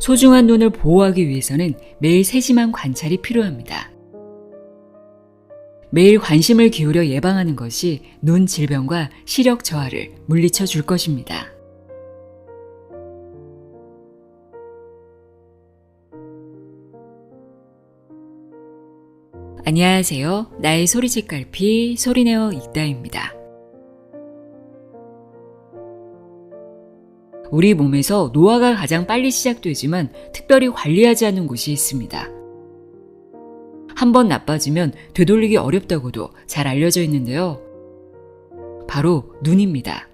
소중한 눈을 보호하기 위해서는 매일 세심한 관찰이 필요합니다. 매일 관심을 기울여 예방하는 것이 눈 질병과 시력 저하를 물리쳐 줄 것입니다. 안녕하세요. 나의 소리책 갈피 소리내어 읽다입니다. 우리 몸에서 노화가 가장 빨리 시작되지만 특별히 관리하지 않는 곳이 있습니다. 한번 나빠지면 되돌리기 어렵다고도 잘 알려져 있는데요. 바로 눈입니다.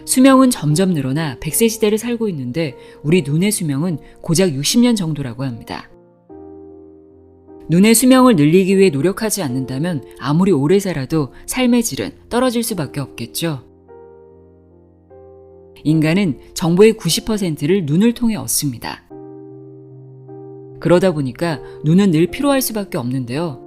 수명은 점점 늘어나 100세 시대를 살고 있는데 우리 눈의 수명은 고작 60년 정도라고 합니다. 눈의 수명을 늘리기 위해 노력하지 않는다면 아무리 오래 살아도 삶의 질은 떨어질 수밖에 없겠죠. 인간은 정보의 90%를 눈을 통해 얻습니다. 그러다 보니까 눈은 늘 피로할 수밖에 없는데요.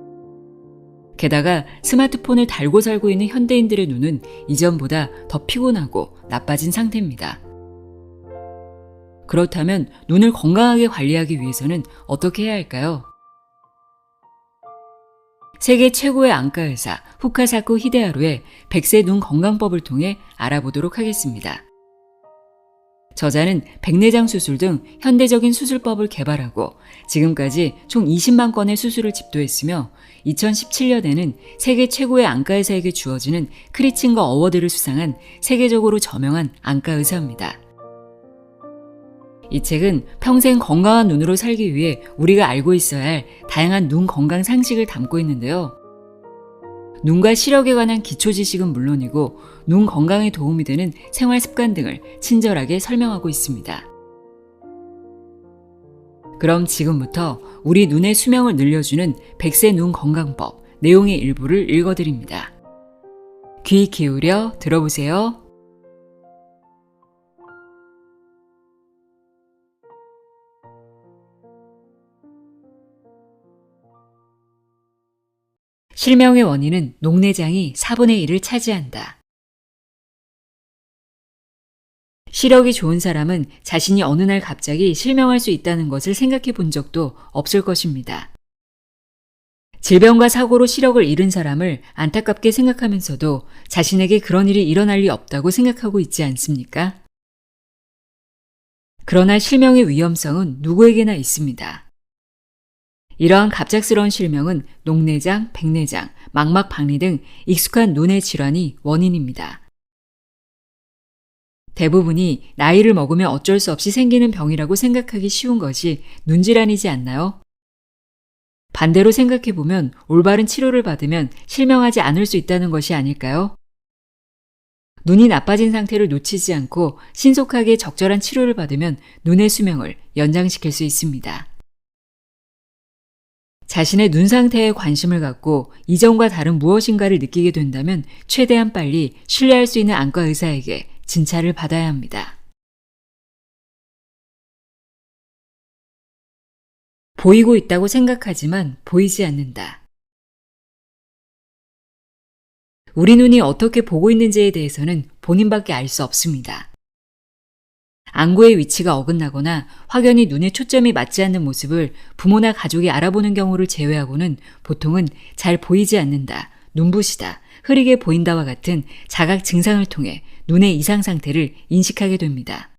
게다가 스마트폰을 달고 살고 있는 현대인들의 눈은 이전보다 더 피곤하고 나빠진 상태입니다. 그렇다면 눈을 건강하게 관리하기 위해서는 어떻게 해야 할까요? 세계 최고의 안과의사 후카사쿠 히데하루의 100세 눈 건강법을 통해 알아보도록 하겠습니다. 저자는 백내장 수술 등 현대적인 수술법을 개발하고 지금까지 총 20만 건의 수술을 집도했으며 2017년에는 세계 최고의 안과의사에게 주어지는 크리칭거 어워드를 수상한 세계적으로 저명한 안과의사입니다. 이 책은 평생 건강한 눈으로 살기 위해 우리가 알고 있어야 할 다양한 눈 건강 상식을 담고 있는데요. 눈과 시력에 관한 기초 지식은 물론이고 눈 건강에 도움이 되는 생활 습관 등을 친절하게 설명하고 있습니다. 그럼 지금부터 우리 눈의 수명을 늘려주는 100세 눈 건강법 내용의 일부를 읽어드립니다. 귀 기울여 들어보세요. 실명의 원인은 녹내장이 4분의 1을 차지한다. 시력이 좋은 사람은 자신이 어느 날 갑자기 실명할 수 있다는 것을 생각해 본 적도 없을 것입니다. 질병과 사고로 시력을 잃은 사람을 안타깝게 생각하면서도 자신에게 그런 일이 일어날 리 없다고 생각하고 있지 않습니까? 그러나 실명의 위험성은 누구에게나 있습니다. 이러한 갑작스러운 실명은 녹내장, 백내장, 망막 박리 등 익숙한 눈의 질환이 원인입니다. 대부분이 나이를 먹으면 어쩔 수 없이 생기는 병이라고 생각하기 쉬운 것이 눈질환이지 않나요? 반대로 생각해보면 올바른 치료를 받으면 실명하지 않을 수 있다는 것이 아닐까요? 눈이 나빠진 상태를 놓치지 않고 신속하게 적절한 치료를 받으면 눈의 수명을 연장시킬 수 있습니다. 자신의 눈 상태에 관심을 갖고 이전과 다른 무엇인가를 느끼게 된다면 최대한 빨리 신뢰할 수 있는 안과 의사에게 진찰을 받아야 합니다. 보이고 있다고 생각하지만 보이지 않는다. 우리 눈이 어떻게 보고 있는지에 대해서는 본인밖에 알 수 없습니다. 안구의 위치가 어긋나거나 확연히 눈에 초점이 맞지 않는 모습을 부모나 가족이 알아보는 경우를 제외하고는 보통은 잘 보이지 않는다, 눈부시다, 흐리게 보인다와 같은 자각 증상을 통해 눈의 이상 상태를 인식하게 됩니다.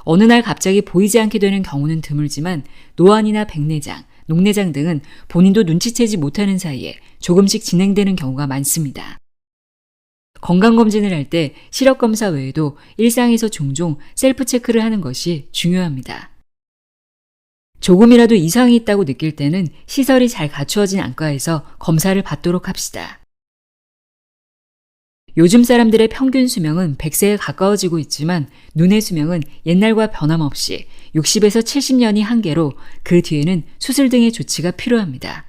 어느 날 갑자기 보이지 않게 되는 경우는 드물지만 노안이나 백내장, 녹내장 등은 본인도 눈치채지 못하는 사이에 조금씩 진행되는 경우가 많습니다. 건강검진을 할 때 시력검사 외에도 일상에서 종종 셀프 체크를 하는 것이 중요합니다. 조금이라도 이상이 있다고 느낄 때는 시설이 잘 갖추어진 안과에서 검사를 받도록 합시다. 요즘 사람들의 평균 수명은 100세에 가까워지고 있지만 눈의 수명은 옛날과 변함없이 60에서 70년이 한계로 그 뒤에는 수술 등의 조치가 필요합니다.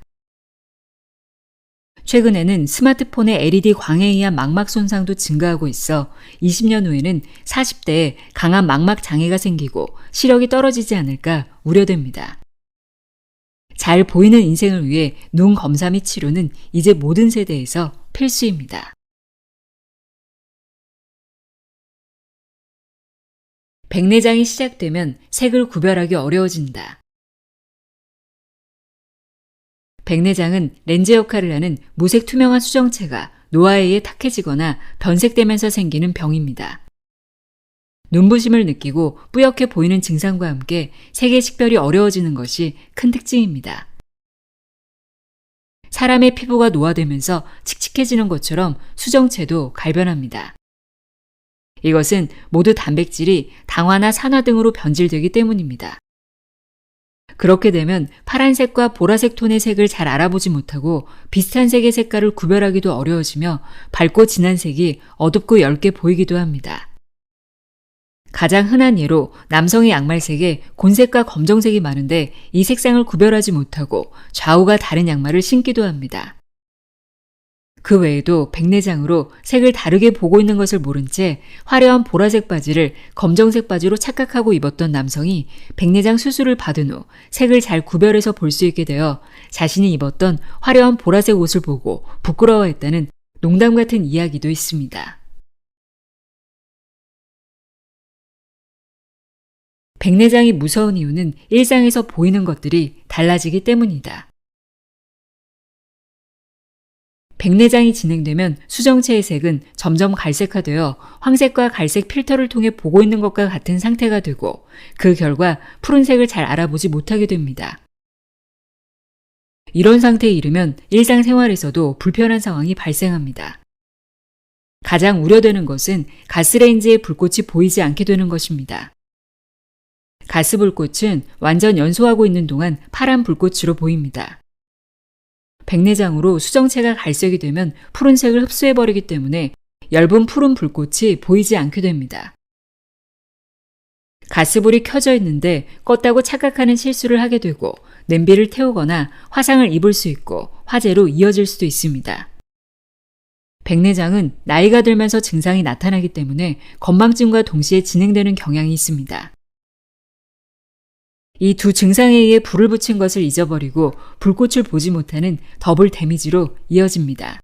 최근에는 스마트폰의 LED 광에 의한 망막 손상도 증가하고 있어 20년 후에는 40대에 강한 망막 장애가 생기고 시력이 떨어지지 않을까 우려됩니다. 잘 보이는 인생을 위해 눈 검사 및 치료는 이제 모든 세대에서 필수입니다. 백내장이 시작되면 색을 구별하기 어려워진다. 백내장은 렌즈 역할을 하는 무색 투명한 수정체가 노화에 의해 탁해지거나 변색되면서 생기는 병입니다. 눈부심을 느끼고 뿌옇게 보이는 증상과 함께 색의 식별이 어려워지는 것이 큰 특징입니다. 사람의 피부가 노화되면서 칙칙해지는 것처럼 수정체도 갈변합니다. 이것은 모두 단백질이 당화나 산화 등으로 변질되기 때문입니다. 그렇게 되면 파란색과 보라색 톤의 색을 잘 알아보지 못하고 비슷한 색의 색깔을 구별하기도 어려워지며 밝고 진한 색이 어둡고 엷게 보이기도 합니다. 가장 흔한 예로 남성의 양말색에 곤색과 검정색이 많은데 이 색상을 구별하지 못하고 좌우가 다른 양말을 신기도 합니다. 그 외에도 백내장으로 색을 다르게 보고 있는 것을 모른 채 화려한 보라색 바지를 검정색 바지로 착각하고 입었던 남성이 백내장 수술을 받은 후 색을 잘 구별해서 볼 수 있게 되어 자신이 입었던 화려한 보라색 옷을 보고 부끄러워했다는 농담 같은 이야기도 있습니다. 백내장이 무서운 이유는 일상에서 보이는 것들이 달라지기 때문이다. 백내장이 진행되면 수정체의 색은 점점 갈색화되어 황색과 갈색 필터를 통해 보고 있는 것과 같은 상태가 되고 그 결과 푸른색을 잘 알아보지 못하게 됩니다. 이런 상태에 이르면 일상생활에서도 불편한 상황이 발생합니다. 가장 우려되는 것은 가스레인지의 불꽃이 보이지 않게 되는 것입니다. 가스불꽃은 완전 연소하고 있는 동안 파란 불꽃으로 보입니다. 백내장으로 수정체가 갈색이 되면 푸른색을 흡수해버리기 때문에 엷은 푸른 불꽃이 보이지 않게 됩니다. 가스불이 켜져 있는데 껐다고 착각하는 실수를 하게 되고 냄비를 태우거나 화상을 입을 수 있고 화재로 이어질 수도 있습니다. 백내장은 나이가 들면서 증상이 나타나기 때문에 건망증과 동시에 진행되는 경향이 있습니다. 이 두 증상에 의해 불을 붙인 것을 잊어버리고 불꽃을 보지 못하는 더블 데미지로 이어집니다.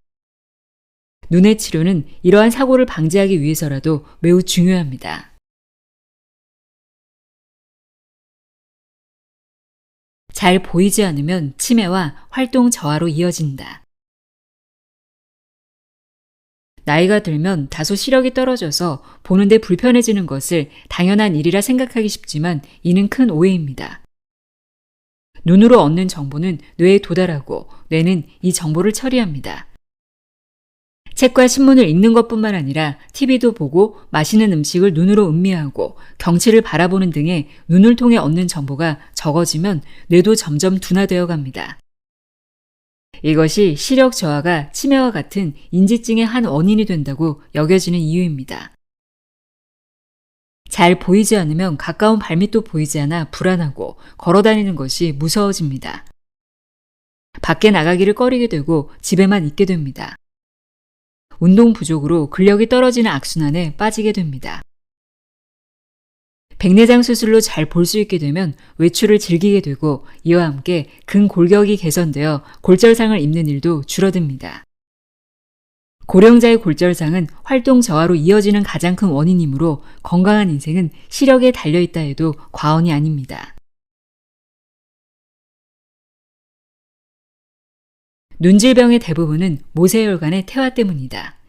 눈의 치료는 이러한 사고를 방지하기 위해서라도 매우 중요합니다. 잘 보이지 않으면 치매와 활동 저하로 이어진다. 나이가 들면 다소 시력이 떨어져서 보는데 불편해지는 것을 당연한 일이라 생각하기 쉽지만 이는 큰 오해입니다. 눈으로 얻는 정보는 뇌에 도달하고 뇌는 이 정보를 처리합니다. 책과 신문을 읽는 것뿐만 아니라 TV도 보고 맛있는 음식을 눈으로 음미하고 경치를 바라보는 등의 눈을 통해 얻는 정보가 적어지면 뇌도 점점 둔화되어 갑니다. 이것이 시력 저하가 치매와 같은 인지증의 한 원인이 된다고 여겨지는 이유입니다. 잘 보이지 않으면 가까운 발밑도 보이지 않아 불안하고 걸어다니는 것이 무서워집니다. 밖에 나가기를 꺼리게 되고 집에만 있게 됩니다. 운동 부족으로 근력이 떨어지는 악순환에 빠지게 됩니다. 백내장 수술로 잘 볼 수 있게 되면 외출을 즐기게 되고 이와 함께 근골격이 개선되어 골절상을 입는 일도 줄어듭니다. 고령자의 골절상은 활동 저하로 이어지는 가장 큰 원인이므로 건강한 인생은 시력에 달려있다 해도 과언이 아닙니다. 눈질병의 대부분은 모세혈관의 퇴화 때문이다.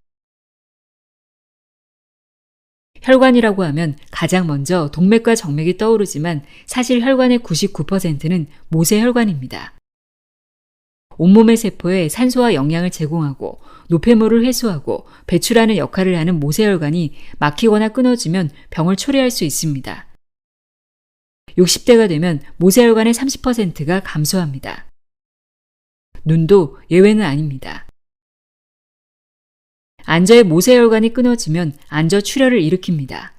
혈관이라고 하면 가장 먼저 동맥과 정맥이 떠오르지만 사실 혈관의 99%는 모세혈관입니다. 온몸의 세포에 산소와 영양을 제공하고 노폐물을 회수하고 배출하는 역할을 하는 모세혈관이 막히거나 끊어지면 병을 초래할 수 있습니다. 60대가 되면 모세혈관의 30%가 감소합니다. 눈도 예외는 아닙니다. 안저의 모세혈관이 끊어지면 안저 출혈을 일으킵니다.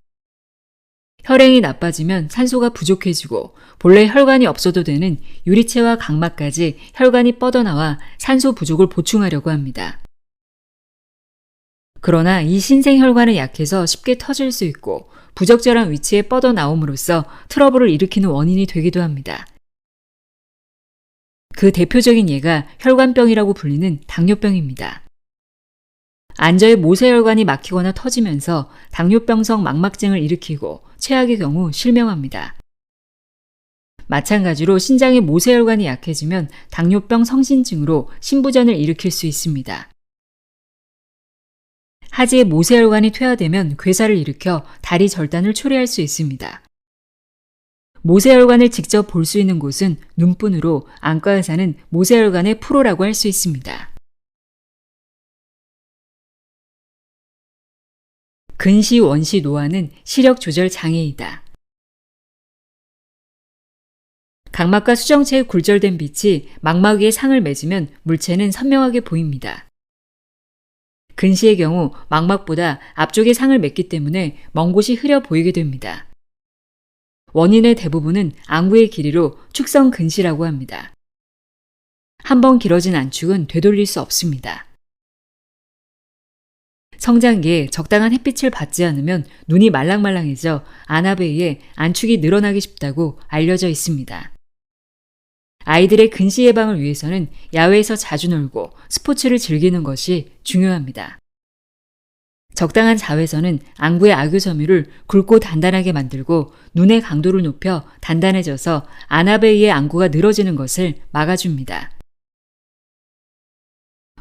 혈행이 나빠지면 산소가 부족해지고 본래 혈관이 없어도 되는 유리체와 각막까지 혈관이 뻗어나와 산소 부족을 보충하려고 합니다. 그러나 이 신생혈관은 약해서 쉽게 터질 수 있고 부적절한 위치에 뻗어나옴으로써 트러블을 일으키는 원인이 되기도 합니다. 그 대표적인 예가 혈관병이라고 불리는 당뇨병입니다. 안저의 모세혈관이 막히거나 터지면서 당뇨병성 망막증을 일으키고 최악의 경우 실명합니다. 마찬가지로 신장의 모세혈관이 약해지면 당뇨병 성신증으로 신부전을 일으킬 수 있습니다. 하지의 모세혈관이 퇴화되면 괴사를 일으켜 다리 절단을 초래할 수 있습니다. 모세혈관을 직접 볼 수 있는 곳은 눈뿐으로 안과 의사는 모세혈관의 프로라고 할 수 있습니다. 근시 원시 노화는 시력 조절 장애이다. 각막과 수정체의 굴절된 빛이 망막 위에 상을 맺으면 물체는 선명하게 보입니다. 근시의 경우 망막보다 앞쪽에 상을 맺기 때문에 먼 곳이 흐려 보이게 됩니다. 원인의 대부분은 안구의 길이로 축성 근시라고 합니다. 한번 길어진 안축은 되돌릴 수 없습니다. 성장기에 적당한 햇빛을 받지 않으면 눈이 말랑말랑해져 안압에 의해 안축이 늘어나기 쉽다고 알려져 있습니다. 아이들의 근시 예방을 위해서는 야외에서 자주 놀고 스포츠를 즐기는 것이 중요합니다. 적당한 자외선은 안구의 악유 섬유를 굵고 단단하게 만들고 눈의 강도를 높여 단단해져서 안압에 의해 안구가 늘어지는 것을 막아줍니다.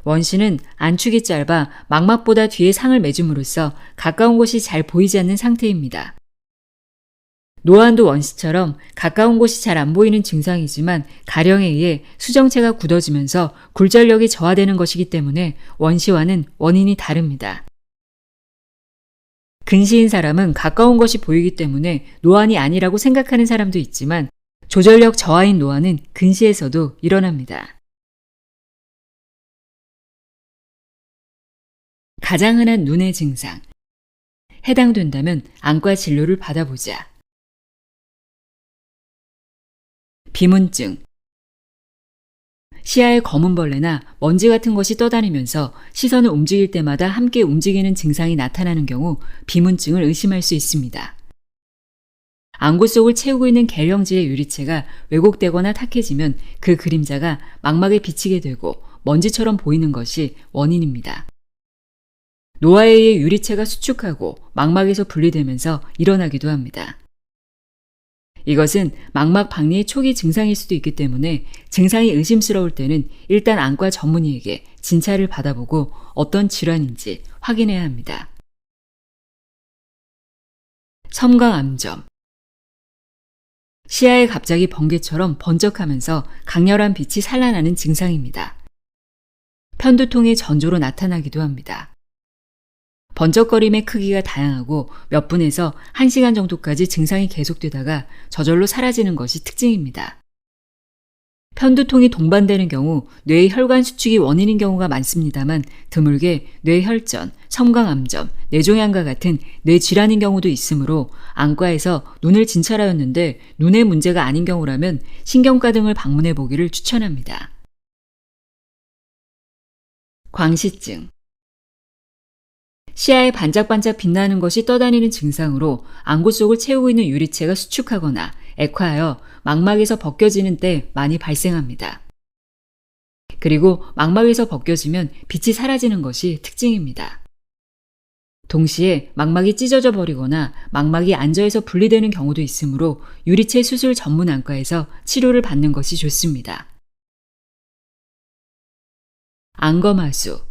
원시는 안축이 짧아 망막보다 뒤에 상을 맺음으로써 가까운 곳이 잘 보이지 않는 상태입니다. 노안도 원시처럼 가까운 곳이 잘 안 보이는 증상이지만 가령에 의해 수정체가 굳어지면서 굴절력이 저하되는 것이기 때문에 원시와는 원인이 다릅니다. 근시인 사람은 가까운 것이 보이기 때문에 노안이 아니라고 생각하는 사람도 있지만 조절력 저하인 노안은 근시에서도 일어납니다. 가장 흔한 눈의 증상. 해당된다면 안과 진료를 받아보자. 비문증. 시야에 검은 벌레나 먼지 같은 것이 떠다니면서 시선을 움직일 때마다 함께 움직이는 증상이 나타나는 경우 비문증을 의심할 수 있습니다. 안구 속을 채우고 있는 계령지의 유리체가 왜곡되거나 탁해지면 그 그림자가 망막에 비치게 되고 먼지처럼 보이는 것이 원인입니다. 노화에 의해 유리체가 수축하고 망막에서 분리되면서 일어나기도 합니다. 이것은 망막 박리의 초기 증상일 수도 있기 때문에 증상이 의심스러울 때는 일단 안과 전문의에게 진찰을 받아보고 어떤 질환인지 확인해야 합니다. 섬광암점. 시야에 갑자기 번개처럼 번쩍하면서 강렬한 빛이 산란하는 증상입니다. 편두통의 전조로 나타나기도 합니다. 번쩍거림의 크기가 다양하고 몇 분에서 1시간 정도까지 증상이 계속되다가 저절로 사라지는 것이 특징입니다. 편두통이 동반되는 경우 뇌의 혈관 수축이 원인인 경우가 많습니다만 드물게 뇌혈전, 섬광암점, 뇌종양과 같은 뇌질환인 경우도 있으므로 안과에서 눈을 진찰하였는데 눈의 문제가 아닌 경우라면 신경과 등을 방문해 보기를 추천합니다. 광시증. 시야에 반짝반짝 빛나는 것이 떠다니는 증상으로 안구 속을 채우고 있는 유리체가 수축하거나 액화하여 망막에서 벗겨지는 때 많이 발생합니다. 그리고 망막에서 벗겨지면 빛이 사라지는 것이 특징입니다. 동시에 망막이 찢어져 버리거나 망막이 안저에서 분리되는 경우도 있으므로 유리체 수술 전문 안과에서 치료를 받는 것이 좋습니다. 안검하수.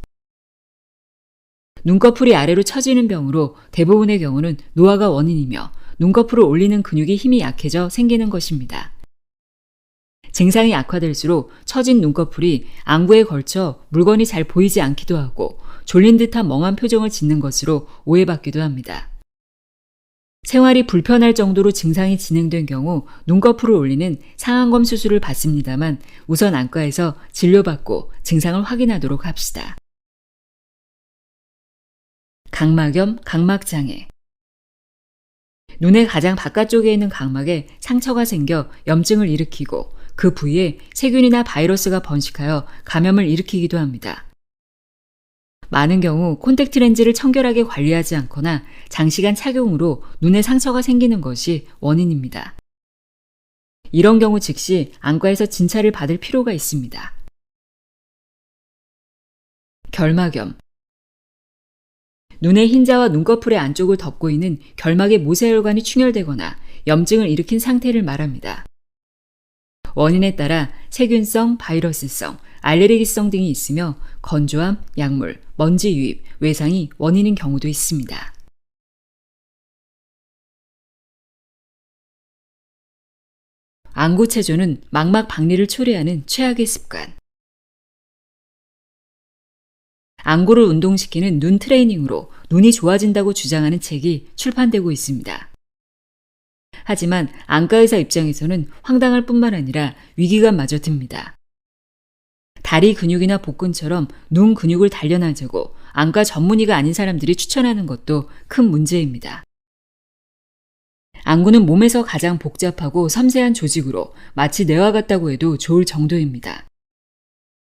눈꺼풀이 아래로 처지는 병으로 대부분의 경우는 노화가 원인이며 눈꺼풀을 올리는 근육이 힘이 약해져 생기는 것입니다. 증상이 악화될수록 처진 눈꺼풀이 안구에 걸쳐 물건이 잘 보이지 않기도 하고 졸린 듯한 멍한 표정을 짓는 것으로 오해받기도 합니다. 생활이 불편할 정도로 증상이 진행된 경우 눈꺼풀을 올리는 상안검 수술을 받습니다만 우선 안과에서 진료받고 증상을 확인하도록 합시다. 각막염, 각막장애. 눈의 가장 바깥쪽에 있는 각막에 상처가 생겨 염증을 일으키고 그 부위에 세균이나 바이러스가 번식하여 감염을 일으키기도 합니다. 많은 경우 콘택트 렌즈를 청결하게 관리하지 않거나 장시간 착용으로 눈에 상처가 생기는 것이 원인입니다. 이런 경우 즉시 안과에서 진찰을 받을 필요가 있습니다. 결막염. 눈의 흰자와 눈꺼풀의 안쪽을 덮고 있는 결막의 모세혈관이 충혈되거나 염증을 일으킨 상태를 말합니다. 원인에 따라 세균성, 바이러스성, 알레르기성 등이 있으며 건조함, 약물, 먼지 유입, 외상이 원인인 경우도 있습니다. 안구체조는 망막 박리를 초래하는 최악의 습관. 안구를 운동시키는 눈 트레이닝으로 눈이 좋아진다고 주장하는 책이 출판되고 있습니다. 하지만 안과의사 입장에서는 황당할 뿐만 아니라 위기감마저 듭니다. 다리 근육이나 복근처럼 눈 근육을 단련하자고 안과 전문의가 아닌 사람들이 추천하는 것도 큰 문제입니다. 안구는 몸에서 가장 복잡하고 섬세한 조직으로 마치 뇌와 같다고 해도 좋을 정도입니다.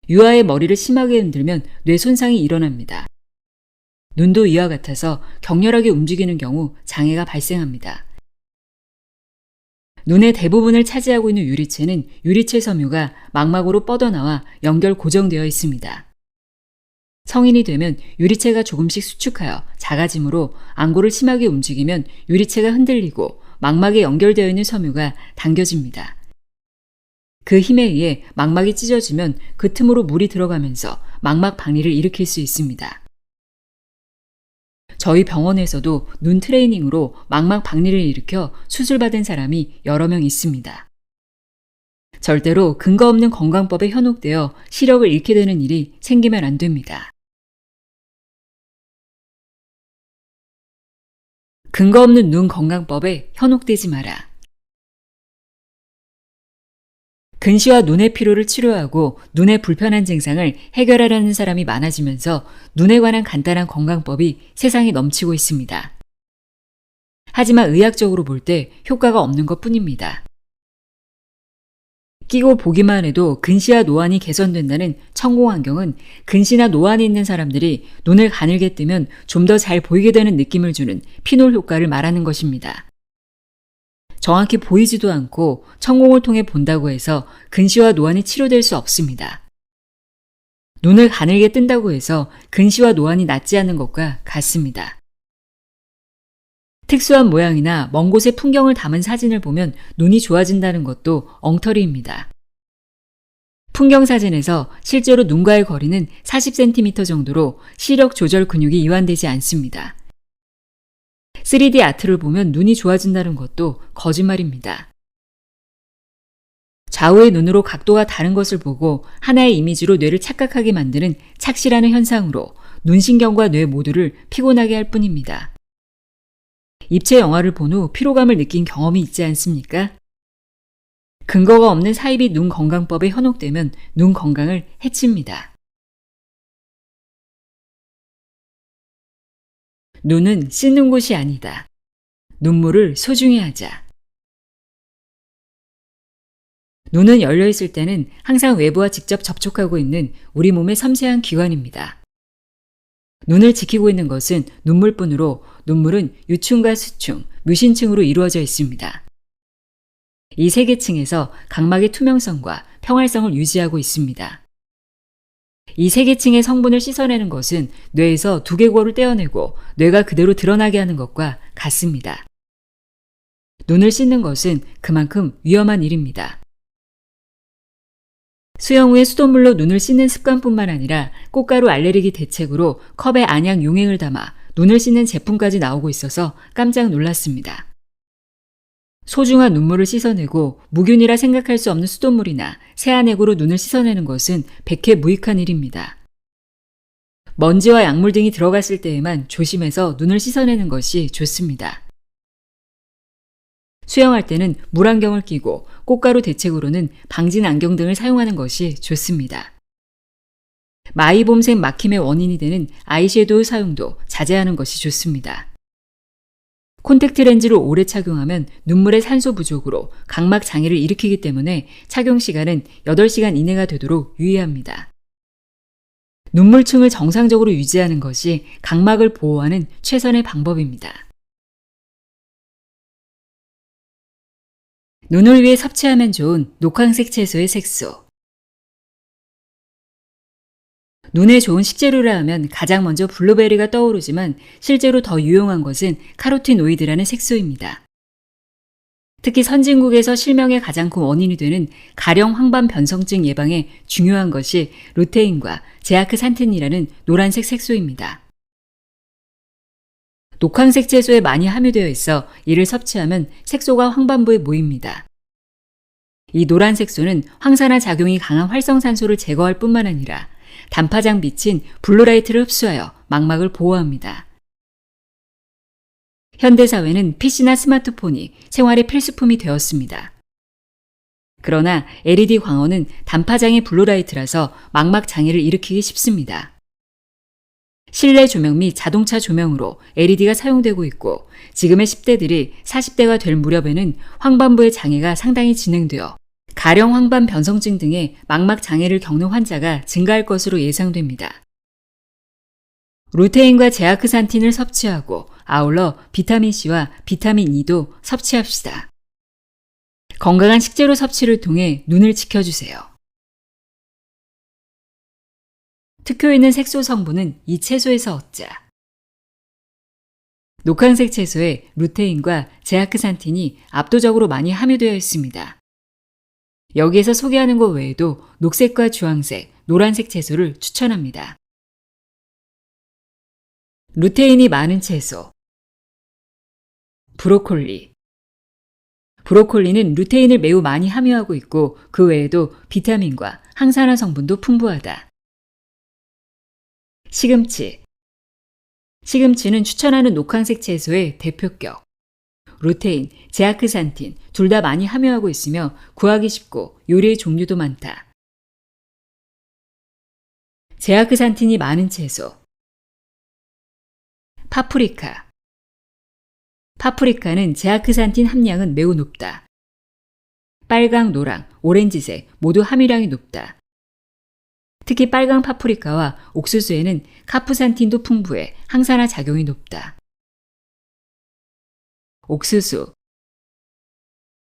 유아의 머리를 심하게 흔들면 뇌 손상이 일어납니다. 눈도 이와 같아서 격렬하게 움직이는 경우 장애가 발생합니다. 눈의 대부분을 차지하고 있는 유리체는 유리체 섬유가 망막으로 뻗어나와 연결 고정되어 있습니다. 성인이 되면 유리체가 조금씩 수축하여 작아지므로 안구를 심하게 움직이면 유리체가 흔들리고 망막에 연결되어 있는 섬유가 당겨집니다. 그 힘에 의해 망막이 찢어지면 그 틈으로 물이 들어가면서 망막 박리를 일으킬 수 있습니다. 저희 병원에서도 눈 트레이닝으로 망막 박리를 일으켜 수술받은 사람이 여러 명 있습니다. 절대로 근거 없는 건강법에 현혹되어 시력을 잃게 되는 일이 생기면 안 됩니다. 근거 없는 눈 건강법에 현혹되지 마라. 근시와 눈의 피로를 치료하고 눈의 불편한 증상을 해결하려는 사람이 많아지면서 눈에 관한 간단한 건강법이 세상에 넘치고 있습니다. 하지만 의학적으로 볼 때 효과가 없는 것 뿐입니다. 끼고 보기만 해도 근시와 노안이 개선된다는 천공안경은 근시나 노안이 있는 사람들이 눈을 가늘게 뜨면 좀 더 잘 보이게 되는 느낌을 주는 피놀 효과를 말하는 것입니다. 정확히 보이지도 않고 천공을 통해 본다고 해서 근시와 노안이 치료될 수 없습니다. 눈을 가늘게 뜬다고 해서 근시와 노안이 낫지 않는 것과 같습니다. 특수한 모양이나 먼 곳의 풍경을 담은 사진을 보면 눈이 좋아진다는 것도 엉터리입니다. 풍경 사진에서 실제로 눈과의 거리는 40cm 정도로 시력 조절 근육이 이완되지 않습니다. 3D 아트를 보면 눈이 좋아진다는 것도 거짓말입니다. 좌우의 눈으로 각도가 다른 것을 보고 하나의 이미지로 뇌를 착각하게 만드는 착시라는 현상으로 눈신경과 뇌 모두를 피곤하게 할 뿐입니다. 입체 영화를 본 후 피로감을 느낀 경험이 있지 않습니까? 근거가 없는 사이비 눈 건강법에 현혹되면 눈 건강을 해칩니다. 눈은 씻는 곳이 아니다. 눈물을 소중히 하자. 눈은 열려있을 때는 항상 외부와 직접 접촉하고 있는 우리 몸의 섬세한 기관입니다. 눈을 지키고 있는 것은 눈물뿐으로 눈물은 유충과 수충, 뮤신층으로 이루어져 있습니다. 이 세 계층에서 각막의 투명성과 평활성을 유지하고 있습니다. 이 세 계층의 성분을 씻어내는 것은 뇌에서 두개골을 떼어내고 뇌가 그대로 드러나게 하는 것과 같습니다. 눈을 씻는 것은 그만큼 위험한 일입니다. 수영 후에 수돗물로 눈을 씻는 습관뿐만 아니라 꽃가루 알레르기 대책으로 컵에 안약 용액을 담아 눈을 씻는 제품까지 나오고 있어서 깜짝 놀랐습니다. 소중한 눈물을 씻어내고 무균이라 생각할 수 없는 수돗물이나 세안액으로 눈을 씻어내는 것은 백해무익한 일입니다. 먼지와 약물 등이 들어갔을 때에만 조심해서 눈을 씻어내는 것이 좋습니다. 수영할 때는 물안경을 끼고 꽃가루 대책으로는 방진 안경 등을 사용하는 것이 좋습니다. 마이봄색 막힘의 원인이 되는 아이섀도우 사용도 자제하는 것이 좋습니다. 콘택트 렌즈를 오래 착용하면 눈물의 산소 부족으로 각막 장애를 일으키기 때문에 착용 시간은 8시간 이내가 되도록 유의합니다. 눈물층을 정상적으로 유지하는 것이 각막을 보호하는 최선의 방법입니다. 눈을 위해 섭취하면 좋은 녹황색 채소의 색소. 눈에 좋은 식재료라 하면 가장 먼저 블루베리가 떠오르지만 실제로 더 유용한 것은 카로티노이드라는 색소입니다. 특히 선진국에서 실명의 가장 큰 원인이 되는 가령 황반 변성증 예방에 중요한 것이 루테인과 제아크산틴이라는 노란색 색소입니다. 녹황색 채소에 많이 함유되어 있어 이를 섭취하면 색소가 황반부에 모입니다. 이 노란 색소는 황산화 작용이 강한 활성산소를 제거할 뿐만 아니라 단파장 빛인 블루라이트를 흡수하여 망막을 보호합니다. 현대사회는 PC나 스마트폰이 생활의 필수품이 되었습니다. 그러나 LED 광원은 단파장의 블루라이트라서 망막 장애를 일으키기 쉽습니다. 실내 조명 및 자동차 조명으로 LED가 사용되고 있고 지금의 10대들이 40대가 될 무렵에는 황반부의 장애가 상당히 진행되어 가령 황반 변성증 등의 망막 장애를 겪는 환자가 증가할 것으로 예상됩니다. 루테인과 제아크산틴을 섭취하고 아울러 비타민C와 비타민E도 섭취합시다. 건강한 식재료 섭취를 통해 눈을 지켜주세요. 특효 있는 색소 성분은 이 채소에서 얻자. 녹황색 채소에 루테인과 제아크산틴이 압도적으로 많이 함유되어 있습니다. 여기에서 소개하는 것 외에도 녹색과 주황색, 노란색 채소를 추천합니다. 루테인이 많은 채소. 브로콜리. 브로콜리는 루테인을 매우 많이 함유하고 있고 그 외에도 비타민과 항산화 성분도 풍부하다. 시금치. 시금치는 추천하는 녹황색 채소의 대표격. 루테인, 제아크산틴 둘 다 많이 함유하고 있으며 구하기 쉽고 요리의 종류도 많다. 제아크산틴이 많은 채소. 파프리카. 파프리카는 제아크산틴 함량은 매우 높다. 빨강, 노랑, 오렌지색 모두 함유량이 높다. 특히 빨강 파프리카와 옥수수에는 카프산틴도 풍부해 항산화 작용이 높다. 옥수수.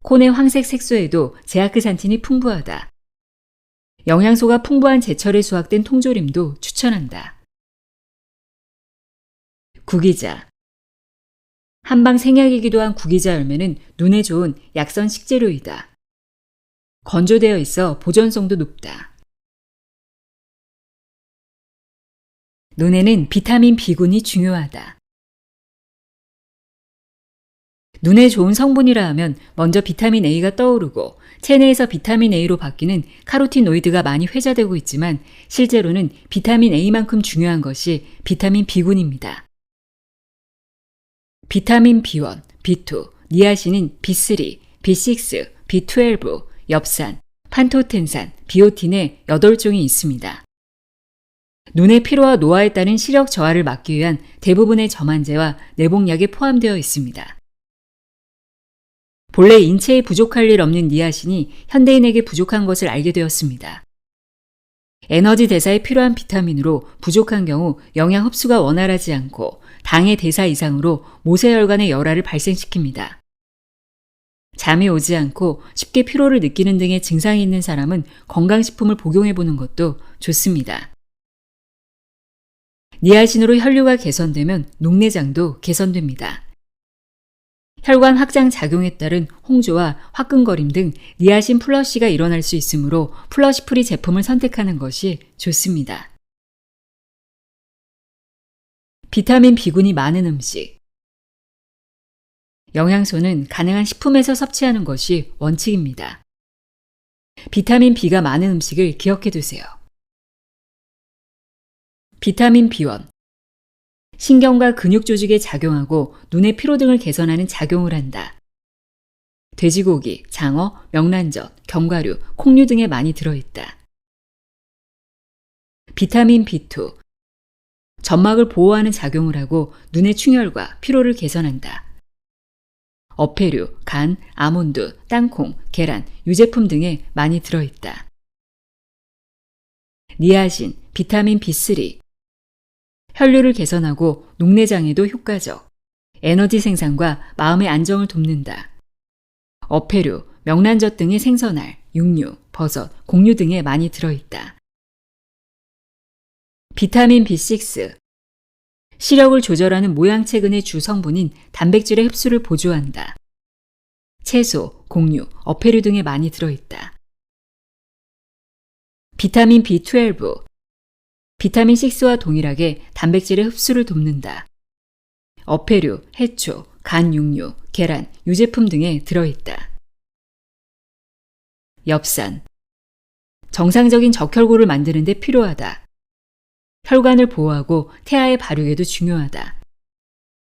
콘의 황색 색소에도 제아크산틴이 풍부하다. 영양소가 풍부한 제철에 수확된 통조림도 추천한다. 구기자. 한방 생약이기도 한 구기자 열매는 눈에 좋은 약선 식재료이다. 건조되어 있어 보존성도 높다. 눈에는 비타민 B군이 중요하다. 눈에 좋은 성분이라 하면 먼저 비타민 A가 떠오르고 체내에서 비타민 A로 바뀌는 카로티노이드가 많이 회자되고 있지만 실제로는 비타민 A만큼 중요한 것이 비타민 B군입니다. 비타민 B1, B2, 니아신인 B3, B6, B12, 엽산, 판토텐산, 비오틴의 8종이 있습니다. 눈의 피로와 노화에 따른 시력 저하를 막기 위한 대부분의 점안제와 내복약에 포함되어 있습니다. 본래 인체에 부족할 일 없는 니아신이 현대인에게 부족한 것을 알게 되었습니다. 에너지 대사에 필요한 비타민으로 부족한 경우 영양 흡수가 원활하지 않고 당의 대사 이상으로 모세혈관의 열화를 발생시킵니다. 잠이 오지 않고 쉽게 피로를 느끼는 등의 증상이 있는 사람은 건강식품을 복용해보는 것도 좋습니다. 니아신으로 혈류가 개선되면 녹내장도 개선됩니다. 혈관 확장 작용에 따른 홍조와 화끈거림 등 니아신 플러시가 일어날 수 있으므로 플러시 프리 제품을 선택하는 것이 좋습니다. 비타민 B군이 많은 음식. 영양소는 가능한 식품에서 섭취하는 것이 원칙입니다. 비타민 B가 많은 음식을 기억해 두세요. 비타민 B1. 신경과 근육 조직에 작용하고 눈의 피로 등을 개선하는 작용을 한다. 돼지고기, 장어, 명란젓, 견과류, 콩류 등에 많이 들어있다. 비타민 B2. 점막을 보호하는 작용을 하고 눈의 충혈과 피로를 개선한다. 어패류, 간, 아몬드, 땅콩, 계란, 유제품 등에 많이 들어있다. 니아신, 비타민 B3. 혈류를 개선하고 녹내장에도 효과적. 에너지 생산과 마음의 안정을 돕는다. 어패류, 명란젓 등의 생선알, 육류, 버섯, 곡류 등에 많이 들어있다. 비타민 B6. 시력을 조절하는 모양체근의 주 성분인 단백질의 흡수를 보조한다. 채소, 곡류, 어패류 등에 많이 들어있다. 비타민 B12. 비타민 6와 동일하게 단백질의 흡수를 돕는다. 어패류, 해초, 간 육류, 계란, 유제품 등에 들어있다. 엽산. 정상적인 적혈구를 만드는 데 필요하다. 혈관을 보호하고 태아의 발육에도 중요하다.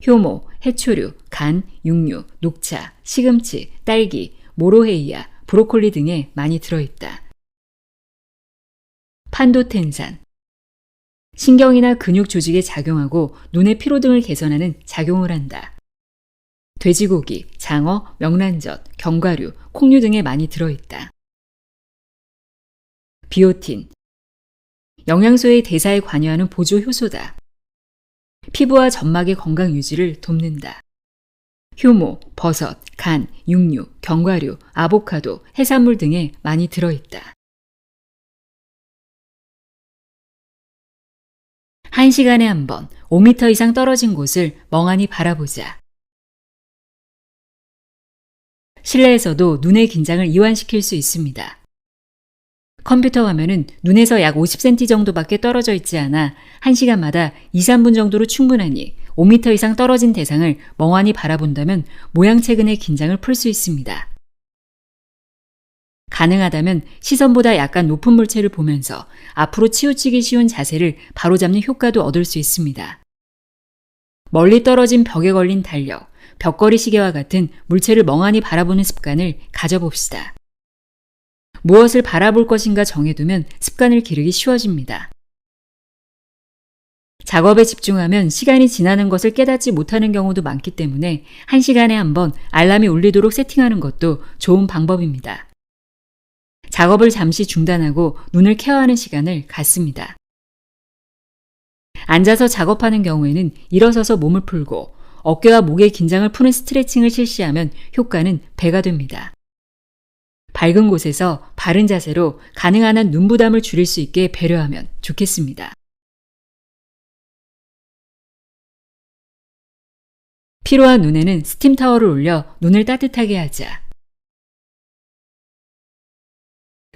효모, 해초류, 간, 육류, 녹차, 시금치, 딸기, 모로헤이아, 브로콜리 등에 많이 들어있다. 판도텐산. 신경이나 근육 조직에 작용하고 눈의 피로 등을 개선하는 작용을 한다. 돼지고기, 장어, 명란젓, 견과류, 콩류 등에 많이 들어있다. 비오틴. 영양소의 대사에 관여하는 보조 효소다. 피부와 점막의 건강 유지를 돕는다. 효모, 버섯, 간, 육류, 견과류, 아보카도, 해산물 등에 많이 들어있다. 1시간에 한 번 5m 이상 떨어진 곳을 멍하니 바라보자. 실내에서도 눈의 긴장을 이완시킬 수 있습니다. 컴퓨터 화면은 눈에서 약 50cm 정도밖에 떨어져 있지 않아 1시간마다 2, 3분 정도로 충분하니 5m 이상 떨어진 대상을 멍하니 바라본다면 모양체근의 긴장을 풀 수 있습니다. 가능하다면 시선보다 약간 높은 물체를 보면서 앞으로 치우치기 쉬운 자세를 바로잡는 효과도 얻을 수 있습니다. 멀리 떨어진 벽에 걸린 달력, 벽걸이 시계와 같은 물체를 멍하니 바라보는 습관을 가져봅시다. 무엇을 바라볼 것인가 정해두면 습관을 기르기 쉬워집니다. 작업에 집중하면 시간이 지나는 것을 깨닫지 못하는 경우도 많기 때문에 1시간에 한 번 알람이 울리도록 세팅하는 것도 좋은 방법입니다. 작업을 잠시 중단하고 눈을 케어하는 시간을 갖습니다. 앉아서 작업하는 경우에는 일어서서 몸을 풀고 어깨와 목의 긴장을 푸는 스트레칭을 실시하면 효과는 배가 됩니다. 밝은 곳에서 바른 자세로 가능한 한 눈 부담을 줄일 수 있게 배려하면 좋겠습니다. 피로한 눈에는 스팀 타월을 올려 눈을 따뜻하게 하자.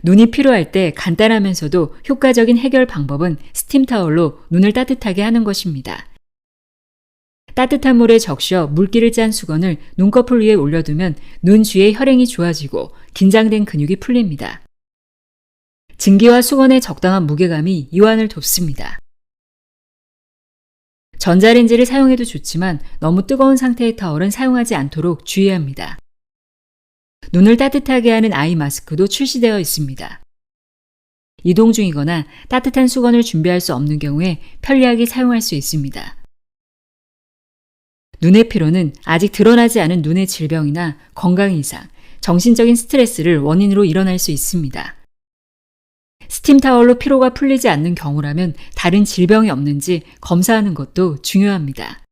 눈이 피로할 때 간단하면서도 효과적인 해결 방법은 스팀 타월로 눈을 따뜻하게 하는 것입니다. 따뜻한 물에 적셔 물기를 짠 수건을 눈꺼풀 위에 올려두면 눈 주위의 혈행이 좋아지고 긴장된 근육이 풀립니다. 증기와 수건의 적당한 무게감이 이완을 돕습니다. 전자레인지를 사용해도 좋지만 너무 뜨거운 상태의 타월은 사용하지 않도록 주의합니다. 눈을 따뜻하게 하는 아이 마스크도 출시되어 있습니다. 이동 중이거나 따뜻한 수건을 준비할 수 없는 경우에 편리하게 사용할 수 있습니다. 눈의 피로는 아직 드러나지 않은 눈의 질병이나 건강 이상, 정신적인 스트레스를 원인으로 일어날 수 있습니다. 스팀 타월로 피로가 풀리지 않는 경우라면 다른 질병이 없는지 검사하는 것도 중요합니다.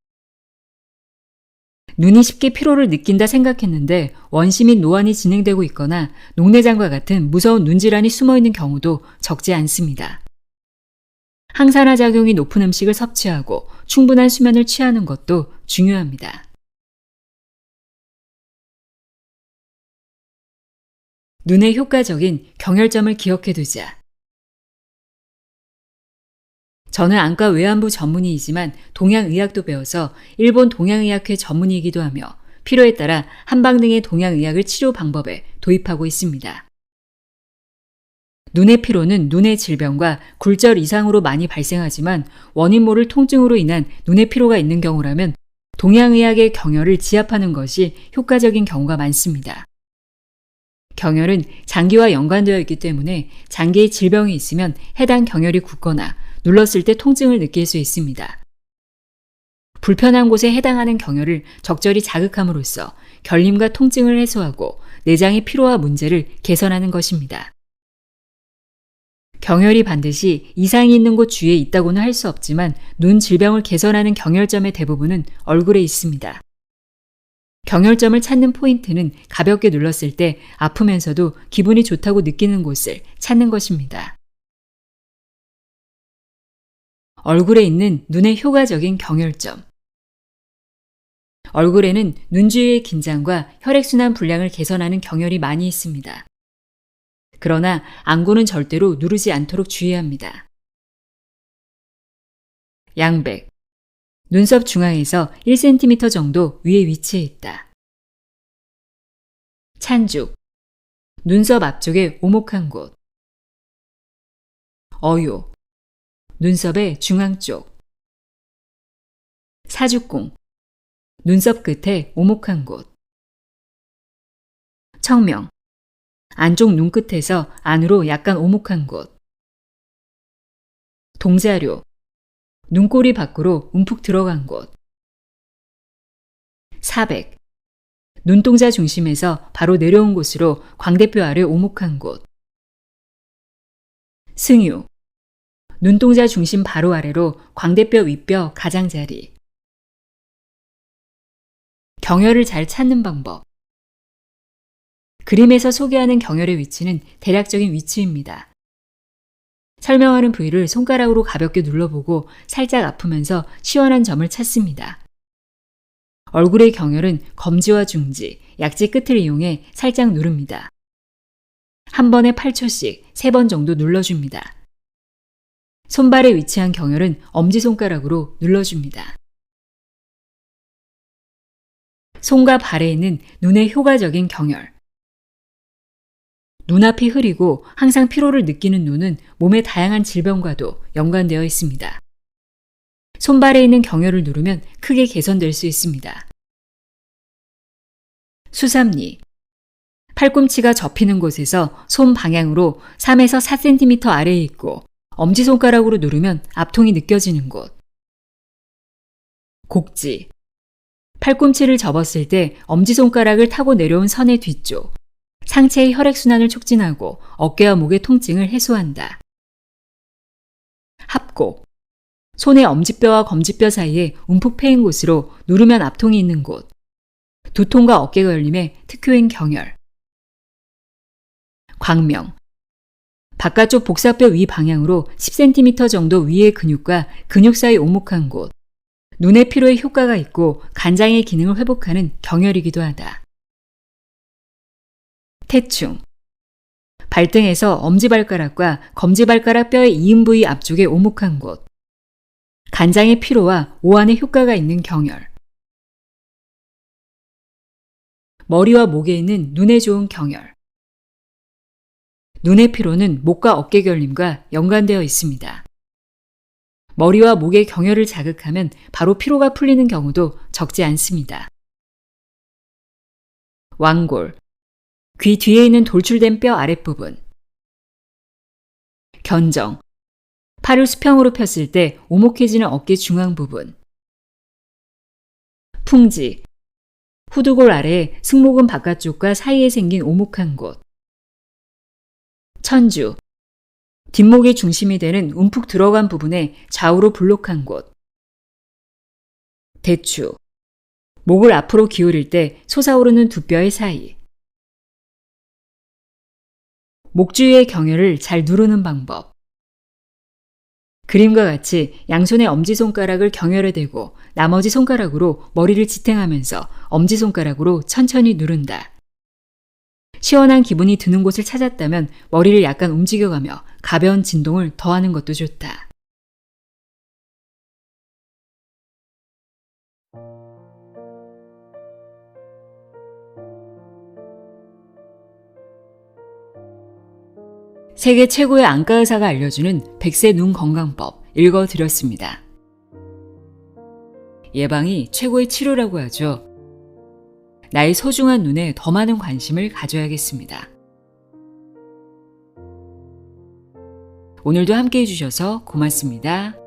눈이 쉽게 피로를 느낀다 생각했는데 원시 및 노안이 진행되고 있거나 녹내장과 같은 무서운 눈질환이 숨어있는 경우도 적지 않습니다. 항산화 작용이 높은 음식을 섭취하고 충분한 수면을 취하는 것도 중요합니다. 눈에 효과적인 경혈점을 기억해두자. 저는 안과 외환부 전문의이지만 동양의학도 배워서 일본 동양의학회 전문의이기도 하며 필요에 따라 한방 등의 동양의학을 치료 방법에 도입하고 있습니다. 눈의 피로는 눈의 질병과 굴절 이상으로 많이 발생하지만 원인 모를 통증으로 인한 눈의 피로가 있는 경우라면 동양의학의 경혈을 지압하는 것이 효과적인 경우가 많습니다. 경혈은 장기와 연관되어 있기 때문에 장기에 질병이 있으면 해당 경혈이 굳거나 눌렀을 때 통증을 느낄 수 있습니다. 불편한 곳에 해당하는 경혈을 적절히 자극함으로써 결림과 통증을 해소하고 내장의 피로와 문제를 개선하는 것입니다. 경혈이 반드시 이상이 있는 곳 주위에 있다고는 할 수 없지만 눈 질병을 개선하는 경혈점의 대부분은 얼굴에 있습니다. 경혈점을 찾는 포인트는 가볍게 눌렀을 때 아프면서도 기분이 좋다고 느끼는 곳을 찾는 것입니다. 얼굴에 있는 눈의 효과적인 경혈점. 얼굴에는 눈 주위의 긴장과 혈액순환 불량을 개선하는 경혈이 많이 있습니다. 그러나 안구는 절대로 누르지 않도록 주의합니다. 양백. 눈썹 중앙에서 1cm 정도 위에 위치해 있다. 찬죽. 눈썹 앞쪽에 오목한 곳. 어요. 눈썹의 중앙 쪽. 사죽공. 눈썹 끝에 오목한 곳. 청명. 안쪽 눈끝에서 안으로 약간 오목한 곳. 동자료. 눈꼬리 밖으로 움푹 들어간 곳. 사백. 눈동자 중심에서 바로 내려온 곳으로 광대뼈 아래 오목한 곳. 승유. 눈동자 중심 바로 아래로 광대뼈 윗뼈 가장자리. 경혈을 잘 찾는 방법. 그림에서 소개하는 경혈의 위치는 대략적인 위치입니다. 설명하는 부위를 손가락으로 가볍게 눌러보고 살짝 아프면서 시원한 점을 찾습니다. 얼굴의 경혈은 검지와 중지, 약지 끝을 이용해 살짝 누릅니다. 한 번에 8초씩 3번 정도 눌러줍니다. 손발에 위치한 경혈은 엄지손가락으로 눌러줍니다. 손과 발에 있는 눈의 효과적인 경혈. 눈앞이 흐리고 항상 피로를 느끼는 눈은 몸의 다양한 질병과도 연관되어 있습니다. 손발에 있는 경혈을 누르면 크게 개선될 수 있습니다. 수삼리. 팔꿈치가 접히는 곳에서 손 방향으로 3에서 4cm 아래에 있고 엄지손가락으로 누르면 압통이 느껴지는 곳. 곡지. 팔꿈치를 접었을 때 엄지손가락을 타고 내려온 선의 뒤쪽. 상체의 혈액순환을 촉진하고 어깨와 목의 통증을 해소한다. 합곡. 손의 엄지뼈와 검지뼈 사이에 움푹 패인 곳으로 누르면 압통이 있는 곳. 두통과 어깨 걸림의 특효인 경혈. 광명. 바깥쪽 복사뼈 위 방향으로 10cm 정도 위의 근육과 근육 사이 오목한 곳. 눈의 피로에 효과가 있고 간장의 기능을 회복하는 경혈이기도 하다. 태충. 발등에서 엄지발가락과 검지발가락 뼈의 이음 부위 앞쪽에 오목한 곳. 간장의 피로와 오한의 효과가 있는 경혈. 머리와 목에 있는 눈에 좋은 경혈. 눈의 피로는 목과 어깨 결림과 연관되어 있습니다. 머리와 목의 경혈을 자극하면 바로 피로가 풀리는 경우도 적지 않습니다. 왕골. 귀 뒤에 있는 돌출된 뼈 아랫부분. 견정. 팔을 수평으로 폈을 때 오목해지는 어깨 중앙 부분. 풍지. 후두골 아래 승모근 바깥쪽과 사이에 생긴 오목한 곳. 천주. 뒷목의 중심이 되는 움푹 들어간 부분에 좌우로 불록한 곳. 대추. 목을 앞으로 기울일 때 솟아오르는 두 뼈의 사이. 목 주위의 경혈을 잘 누르는 방법. 그림과 같이 양손의 엄지손가락을 경혈에 대고 나머지 손가락으로 머리를 지탱하면서 엄지손가락으로 천천히 누른다. 시원한 기분이 드는 곳을 찾았다면 머리를 약간 움직여가며 가벼운 진동을 더하는 것도 좋다. 세계 최고의 안과 의사가 알려주는 100세 눈 건강법 읽어드렸습니다. 예방이 최고의 치료라고 하죠. 나의 소중한 눈에 더 많은 관심을 가져야겠습니다. 오늘도 함께 해주셔서 고맙습니다.